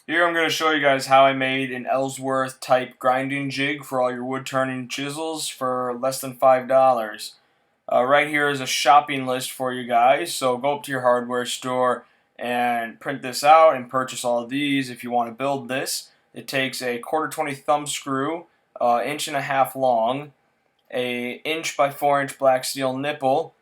Here I'm going to show you guys how I made an Ellsworth type grinding jig for all your wood turning chisels for less than $5. Right here is a shopping list for you guys, so go up to your hardware store and print this out and purchase all of these if you want to build this. It takes a 1/4 20 thumb screw, 1.5 inch long, a 1 by 4 inch black steel nipple,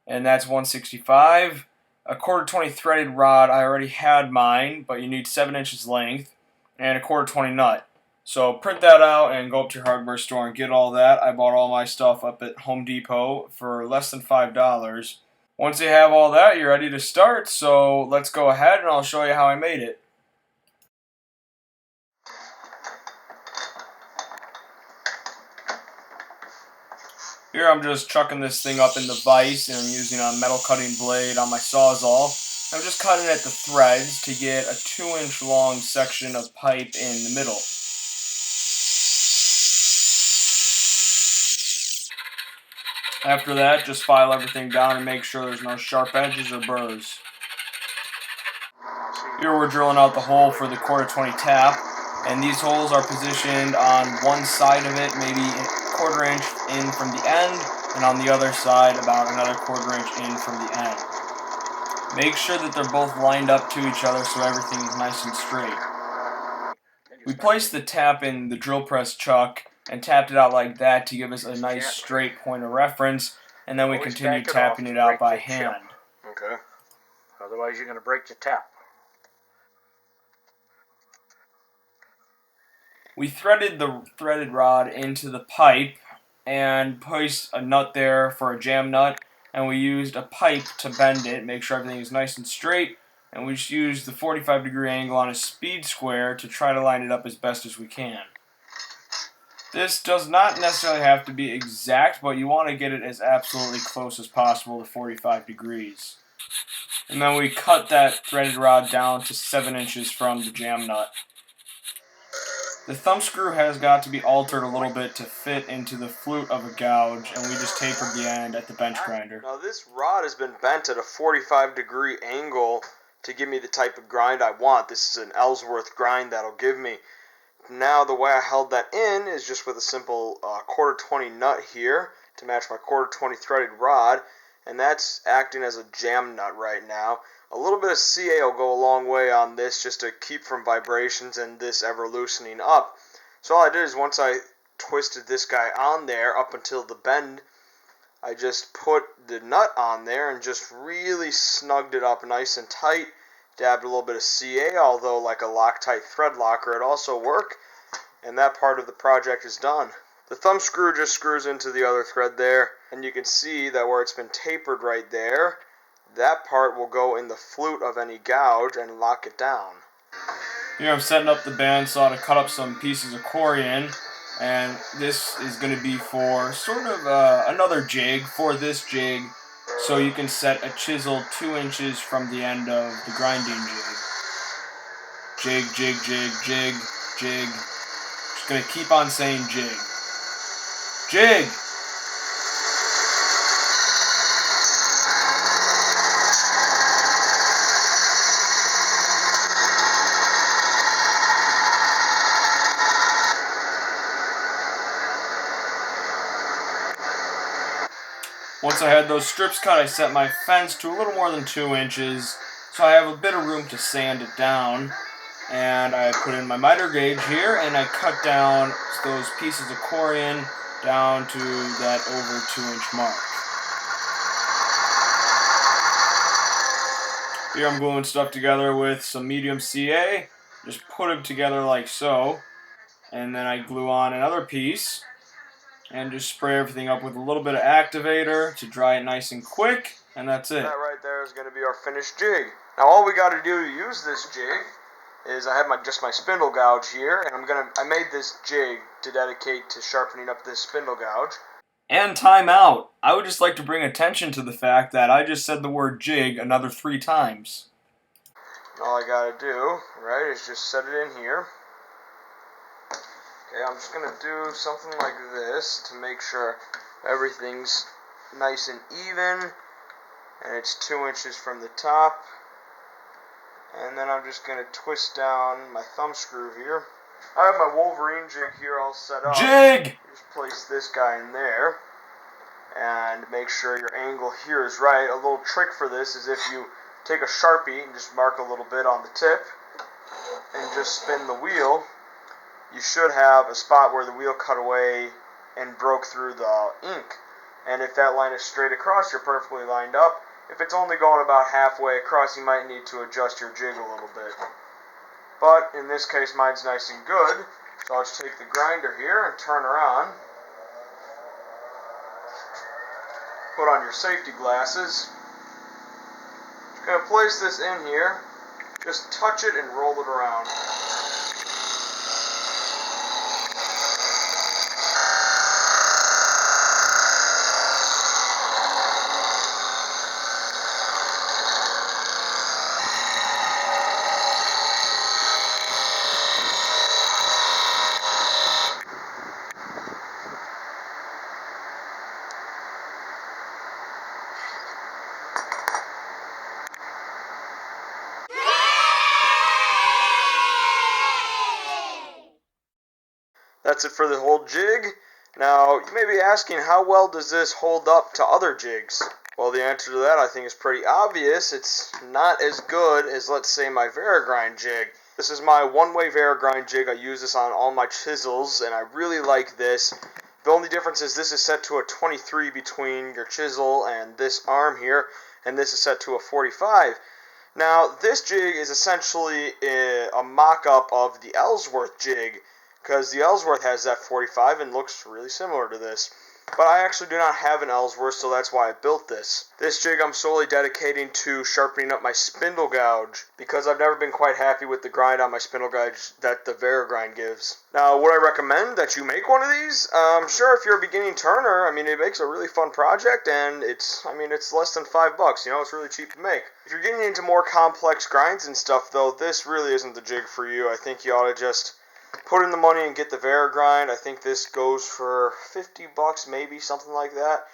and that's 165. A 1/4 20 threaded rod, I already had mine, but you need 7 inches length, and a 1/4 20 nut. So print that out and go up to your hardware store and get all that. I bought all my stuff up at Home Depot for less than $5. Once you have all that, you're ready to start, so let's go ahead and I'll show you how I made it. Here I'm just chucking this thing up in the vise, and I'm using a metal cutting blade on my Sawzall. I'm just cutting at the threads to get a 2-inch long section of pipe in the middle. After that, just file everything down and make sure there's no sharp edges or burrs. Here we're drilling out the hole for the 1/4 20 tap, and these holes are positioned on one side of it, maybe a 1/4 inch in from the end, and on the other side about another 1/4 inch in from the end. Make sure that they're both lined up to each other so everything is nice and straight. We placed the tap in the drill press chuck and tapped it out like that to give us a nice straight point of reference, and then we continued tapping it out by hand. Okay. Otherwise you're going to break the tap. We threaded the threaded rod into the pipe and placed a nut there for a jam nut, and we used a pipe to bend it, make sure everything is nice and straight, and we just used the 45-degree angle on a speed square to try to line it up as best as we can. This does not necessarily have to be exact, but you want to get it as absolutely close as possible to 45 degrees. And then we cut that threaded rod down to 7 inches from the jam nut. The thumb screw has got to be altered a little bit to fit into the flute of a gouge, and we just tapered the end at the bench grinder. Now this rod has been bent at a 45-degree angle to give me the type of grind I want. This is an Ellsworth grind that'll give me. Now the way I held that in is just with a simple 1/4 20 nut here to match my 1/4 20 threaded rod, and that's acting as a jam nut right now. A little bit of CA will go a long way on this just to keep from vibrations and this ever loosening up. So all I did is once I twisted this guy on there up until the bend, I just put the nut on there and just really snugged it up nice and tight. Dabbed a little bit of CA, although like a Loctite thread locker it'd also work, and that part of the project is done. The thumb screw just screws into the other thread there, and you can see that where it's been tapered right there, that part will go in the flute of any gouge and lock it down. Here I'm setting up the bandsaw to cut up some pieces of corian, and this is going to be for sort of another jig for this jig, so you can set a chisel 2 inches from the end of the grinding jig. Jig, jig, jig, jig, jig. Just going to keep on saying jig. Jig! Once I had those strips cut, I set my fence to a little more than 2 inches, so I have a bit of room to sand it down. And I put in my miter gauge here, and I cut down those pieces of corian down to that over 2-inch mark. Here I'm gluing stuff together with some medium CA, just put them together like so, and then I glue on another piece, and just spray everything up with a little bit of activator to dry it nice and quick, and that's it. That right there is going to be our finished jig. Now all we got to do to use this jig is I have just my spindle gouge here, and I made this jig to dedicate to sharpening up this spindle gouge. And time out. I would just like to bring attention to the fact that I just said the word jig another 3 times. All I got to do, right, is just set it in here. Okay, I'm just going to do something like this to make sure everything's nice and even, and it's 2 inches from the top. And then I'm just going to twist down my thumb screw here. I have my Wolverine jig here all set up. Jig! Just place this guy in there. And make sure your angle here is right. A little trick for this is if you take a Sharpie and just mark a little bit on the tip and just spin the wheel, you should have a spot where the wheel cut away and broke through the ink. And if that line is straight across, you're perfectly lined up. If it's only going about halfway across, you might need to adjust your jig a little bit. But in this case, mine's nice and good. So I'll just take the grinder here and turn her on. Put on your safety glasses. Just going to place this in here. Just touch it and roll it around. That's it for the whole jig. Now, you may be asking, how well does this hold up to other jigs? Well, the answer to that I think is pretty obvious. It's not as good as, let's say, my Varigrind jig. This is my one-way Varigrind jig. I use this on all my chisels, and I really like this. The only difference is this is set to a 23 between your chisel and this arm here, and this is set to a 45. Now, this jig is essentially a mock-up of the Ellsworth jig, because the Ellsworth has that 45 and looks really similar to this. But I actually do not have an Ellsworth, so that's why I built this. This jig I'm solely dedicating to sharpening up my spindle gouge, because I've never been quite happy with the grind on my spindle gouge that the Varigrind gives. Now, would I recommend that you make one of these? Sure, if you're a beginning turner, I mean, it makes a really fun project, and it's less than $5, you know, it's really cheap to make. If you're getting into more complex grinds and stuff, though, this really isn't the jig for you. I think you ought to just put in the money and get the Varigrind. I think this goes for $50, maybe, something like that.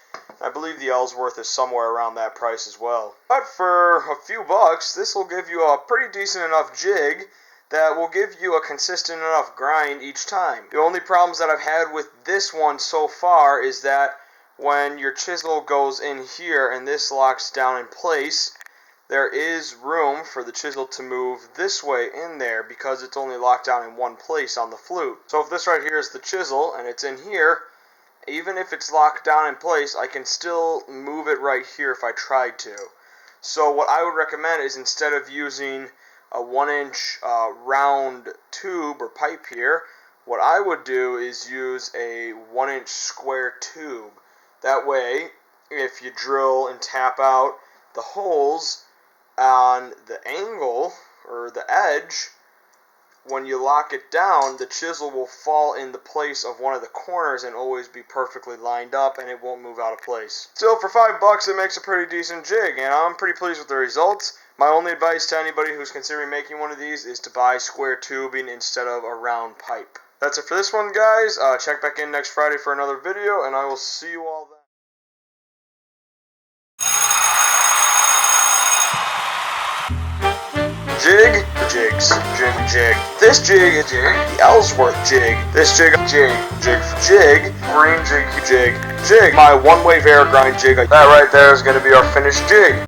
I believe the Ellsworth is somewhere around that price as well. But for a few bucks, this will give you a pretty decent enough jig that will give you a consistent enough grind each time. The only problems that I've had with this one so far is that when your chisel goes in here and this locks down in place, there is room for the chisel to move this way in there because it's only locked down in one place on the flute. So if this right here is the chisel and it's in here, even if it's locked down in place, I can still move it right here if I tried to. So what I would recommend is, instead of using a 1-inch round tube or pipe here, what I would do is use a 1-inch square tube. That way, if you drill and tap out the holes on the angle or the edge, when you lock it down, the chisel will fall in the place of one of the corners and always be perfectly lined up, and it won't move out of place. Still, for $5, it makes a pretty decent jig, and I'm pretty pleased with the results. My only advice to anybody who's considering making one of these is to buy square tubing instead of a round pipe. That's it for this one, guys. Check back in next Friday for another video, and I will see you all then. Jig, jigs, jig. This jig is the Ellsworth jig. This jig for jig, green jig. My one-way Varigrind jig. That right there is going to be our finished jig.